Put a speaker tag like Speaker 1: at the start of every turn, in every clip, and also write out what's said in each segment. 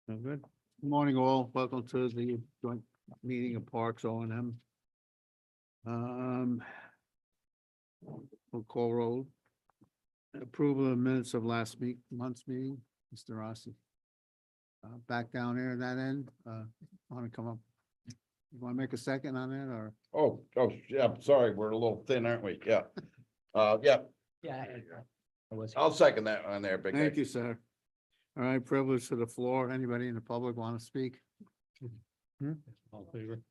Speaker 1: Good. Morning all. Welcome to the joint meeting of Parks O and M. We'll call roll. Approval of minutes of last month's meeting, Mr. Rossi. Back down there at that end, want to come up? You want to make a second on that or?
Speaker 2: Oh, yeah, I'm sorry, we're a little thin, aren't we? Yeah. Yeah,
Speaker 3: Yeah.
Speaker 2: I'll second that on there, big guy.
Speaker 1: Thank you, sir. All right, privilege to the floor. Anybody in the public want to speak?
Speaker 3: All in favor?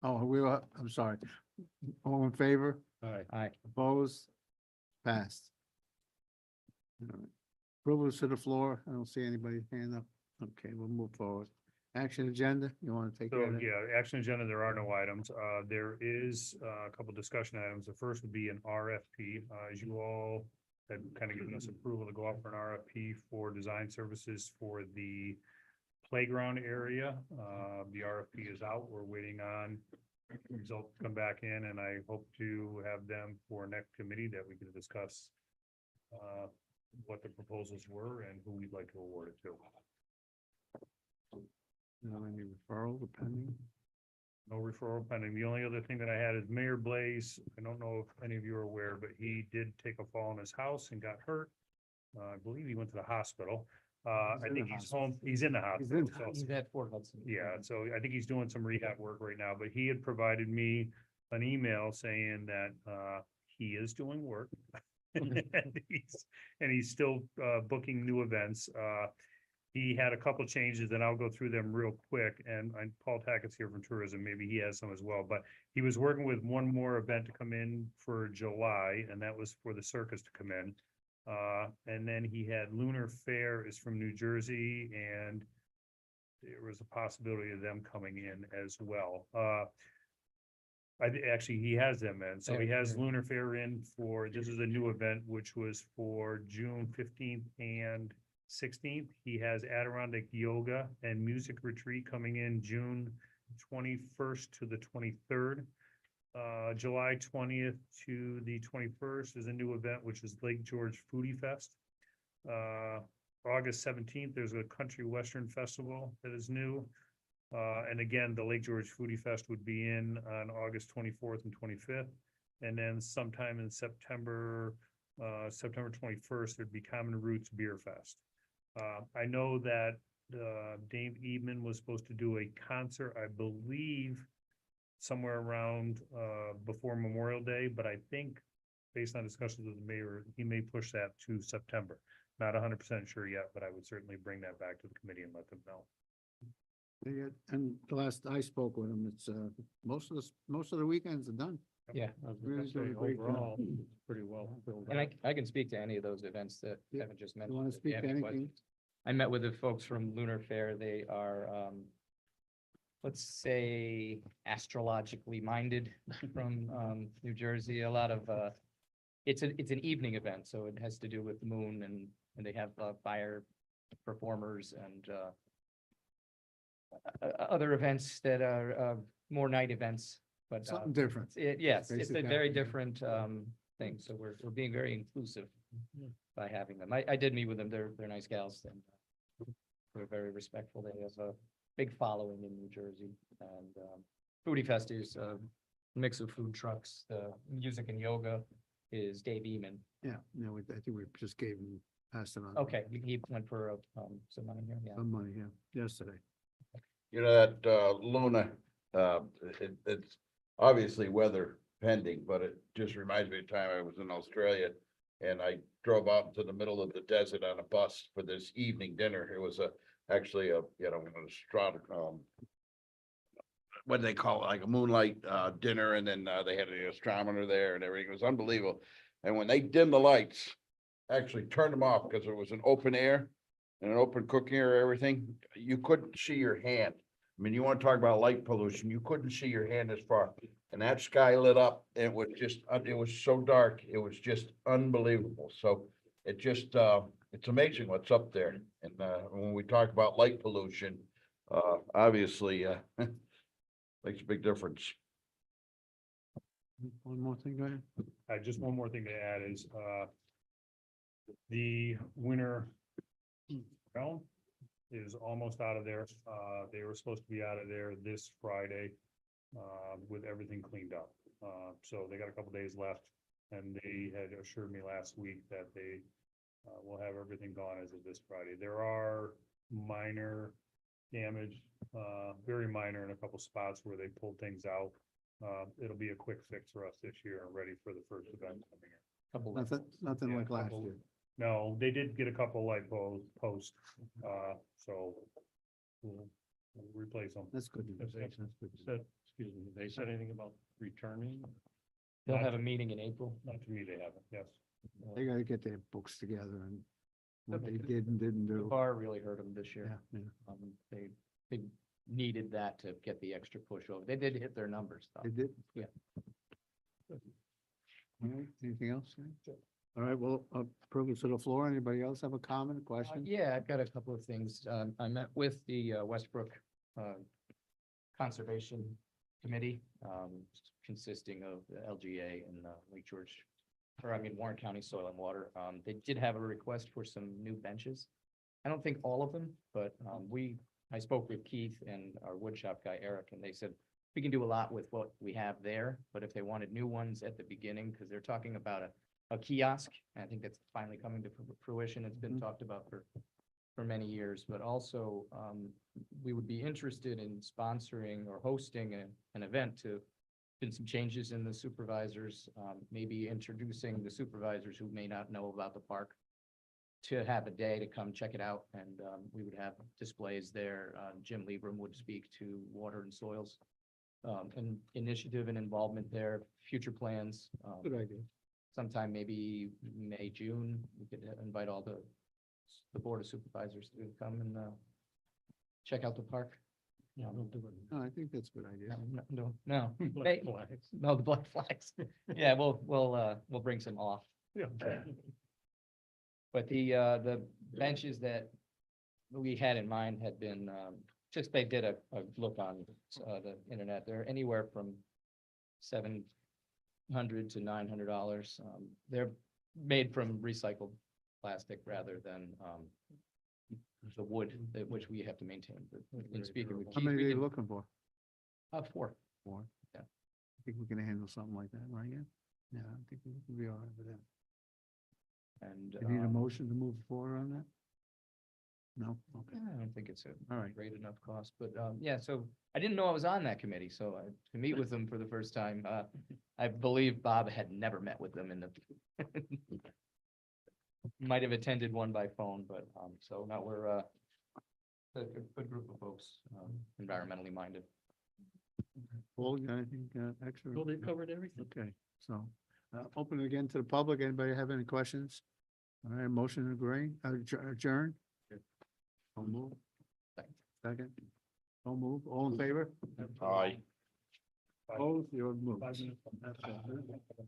Speaker 1: Oh, I'm sorry. All in favor?
Speaker 3: Aye.
Speaker 1: Opposed? Passed. All right. Privilege to the floor. I don't see anybody hand up. Okay, we'll move forward. Action agenda, you want to take care
Speaker 4: So,
Speaker 1: of that?
Speaker 4: yeah, action agenda, there are no items. There is a couple discussion items. The first would be an RFP. As you all had kind of given us approval to go out for an RFP for design services for the playground area. The RFP is out. We're waiting on results to come back in, and I hope to have them for next committee that we can discuss what the proposals were and who we'd like to award it to.
Speaker 1: No, any referral or pending?
Speaker 4: No referral pending. The only other thing that I had is Mayor Blaze. I don't know if any of you are aware, but he did take a fall in his house and got hurt. I believe he went to the hospital. I
Speaker 1: He's in
Speaker 4: think
Speaker 1: the
Speaker 4: he's
Speaker 1: hospital.
Speaker 4: home. He's in the
Speaker 1: He's in
Speaker 4: hospital.
Speaker 1: the
Speaker 4: so-
Speaker 3: He's at Fort Hudson.
Speaker 4: Yeah, so I think he's doing some rehab work right now, but he had provided me an email saying that he is doing work. And he's still booking new events. He had a couple changes and I'll go through them real quick. And Paul Tackett's here from tourism. Maybe he has some as well, but he was working with one more event to come in for July, and that was for the circus to come in. And then he had Lunar Fair is from New Jersey, and there was a possibility of them coming in as well. Actually, he has them in, so he has Lunar Fair in for, this is a new event, which was for June 15th and 16th. He has Adirondack Yoga and Music Retreat coming in June 21st to the 23rd. July 20th to the 21st is a new event, which is Lake George Foodie Fest. August 17th, there's a Country Western Festival that is new. And again, the Lake George Foodie Fest would be in on August 24th and 25th. And then sometime in September 21st, there'd be Common Roots Beer Fest. I know that Dave Eveman was supposed to do a concert, I believe, somewhere around before Memorial Day, but I think based on discussions with the mayor, he may push that to September. Not 100% sure yet, but I would certainly bring that back to the committee and let them know.
Speaker 1: Yeah, and the last I spoke with him, it's most of the weekends are done.
Speaker 3: Yeah.
Speaker 1: Really doing a great job.
Speaker 4: Overall, pretty well filled
Speaker 3: And
Speaker 4: out.
Speaker 3: I can speak to any of those events that
Speaker 1: Yeah.
Speaker 3: Kevin just
Speaker 1: You
Speaker 3: mentioned.
Speaker 1: want to
Speaker 3: if you
Speaker 1: speak
Speaker 3: have
Speaker 1: to
Speaker 3: any
Speaker 1: anything?
Speaker 3: questions. I met with the folks from Lunar Fair. They are, let's say, astrologically minded from New Jersey. A lot of, it's an evening event, so it has to do with the moon, and they have fire performers and other events that are more night events, but
Speaker 1: Something different.
Speaker 3: yes, it's a
Speaker 1: Basically,
Speaker 3: very
Speaker 1: yeah.
Speaker 3: different thing. So we're being very inclusive by having them. I did meet with them. They're nice gals and they're very respectful. They have a big following in New Jersey, and Foodie Fest is a mix of food trucks. The music and yoga is Dave Eman.
Speaker 1: Yeah, no, I think we just gave him, passed it on.
Speaker 3: Okay, he went for some money here. Yeah.
Speaker 1: Some money, yeah, yesterday.
Speaker 2: You know, that Luna, it's obviously weather pending, but it just reminds me of the time I was in Australia. And I drove out into the middle of the desert on a bus for this evening dinner. It was actually an what do they call it, like a moonlight dinner, and then they had an astronomer there and everything. It was unbelievable. And when they dimmed the lights, actually turned them off because it was an open air and an open cooking area, everything, you couldn't see your hand. I mean, you want to talk about light pollution, you couldn't see your hand as far, and that sky lit up. It was just, it was so dark. It was just unbelievable. So it just, it's amazing what's up there. And when we talk about light pollution, obviously, makes a big difference.
Speaker 1: One more thing, go ahead.
Speaker 4: Just one more thing to add is, the winter realm is almost out of there. They were supposed to be out of there this Friday, with everything cleaned up. So they got a couple days left, and they had assured me last week that they will have everything gone as of this Friday. There are minor damage, very minor in a couple spots where they pulled things out. It'll be a quick fix for us this year, and ready for the first event coming in.
Speaker 3: Couple of-
Speaker 1: Nothing
Speaker 4: Yeah,
Speaker 1: like last
Speaker 4: couple-
Speaker 1: year.
Speaker 4: No, they did get a couple light posts, so we'll replace them.
Speaker 1: That's good.
Speaker 5: If they
Speaker 1: That's good.
Speaker 5: said, excuse me, they said anything about returning?
Speaker 3: They'll have a meeting in April.
Speaker 4: Not to me, they haven't, yes.
Speaker 1: They gotta get their books together and what they
Speaker 3: Okay.
Speaker 1: did and didn't
Speaker 3: The
Speaker 1: do.
Speaker 3: bar really hurt them this year.
Speaker 1: Yeah, yeah.
Speaker 3: They needed that to get the extra push over. They did hit their numbers though.
Speaker 1: They did?
Speaker 3: Yeah.
Speaker 1: All right, anything else? All right, well, privilege to the floor. Anybody else have a comment, a question?
Speaker 3: Yeah, I've got a couple of things. I met with the Westbrook Conservation Committee, consisting of the LGA and Lake George, Warren County Soil and Water. They did have a request for some new benches. I don't think all of them, but I spoke with Keith and our woodshop guy, Eric, and they said we can do a lot with what we have there, but if they wanted new ones at the beginning, because they're talking about a kiosk, and I think that's finally coming to fruition. It's been
Speaker 1: Mhm.
Speaker 3: talked about for many years, but also we would be interested in sponsoring or hosting an event to been some changes in the supervisors, maybe introducing the supervisors who may not know about the park to have a day to come check it out, and we would have displays there. Jim Liebram would speak to water and soils. And initiative and involvement there, future plans.
Speaker 1: Good idea.
Speaker 3: Sometime maybe May, June, we could invite all the Board of Supervisors to come and check out the park.
Speaker 5: Yeah, they'll do it.
Speaker 1: No, I think that's a good idea.
Speaker 3: No,
Speaker 5: Black flags.
Speaker 3: no, the black flags. Yeah, we'll bring some off.
Speaker 5: Yeah.
Speaker 3: But the benches that we had in mind had been, just they did a look on the internet. They're anywhere from $700 to $900. They're made from recycled plastic rather than the wood which we have to maintain. But in speaking with
Speaker 1: How
Speaker 3: Keith,
Speaker 1: many are
Speaker 3: we
Speaker 1: you
Speaker 3: can,
Speaker 1: looking for?
Speaker 3: 4.
Speaker 1: Four?
Speaker 3: Yeah.
Speaker 1: I think we can handle something like that, right? Yeah, I think we can be all right with that.
Speaker 3: And
Speaker 1: You need a motion to move forward on that? No? Okay.
Speaker 3: I don't think it's a
Speaker 1: All right.
Speaker 3: great enough cost, but yeah, so I didn't know I was on that committee, so to meet with them for the first time, I believe Bob had never met with them in the might have attended one by phone, but so now we're a good group of folks, environmentally minded.
Speaker 1: Paul, you got anything extra?
Speaker 5: Well, they've covered everything.
Speaker 1: Okay, so open it again to the public. Anybody have any questions? All right, motion to agree, adjourn? So move. Second. So move. All in favor?
Speaker 2: Aye.
Speaker 1: Opposed? You're moved.
Speaker 5: 5 minutes.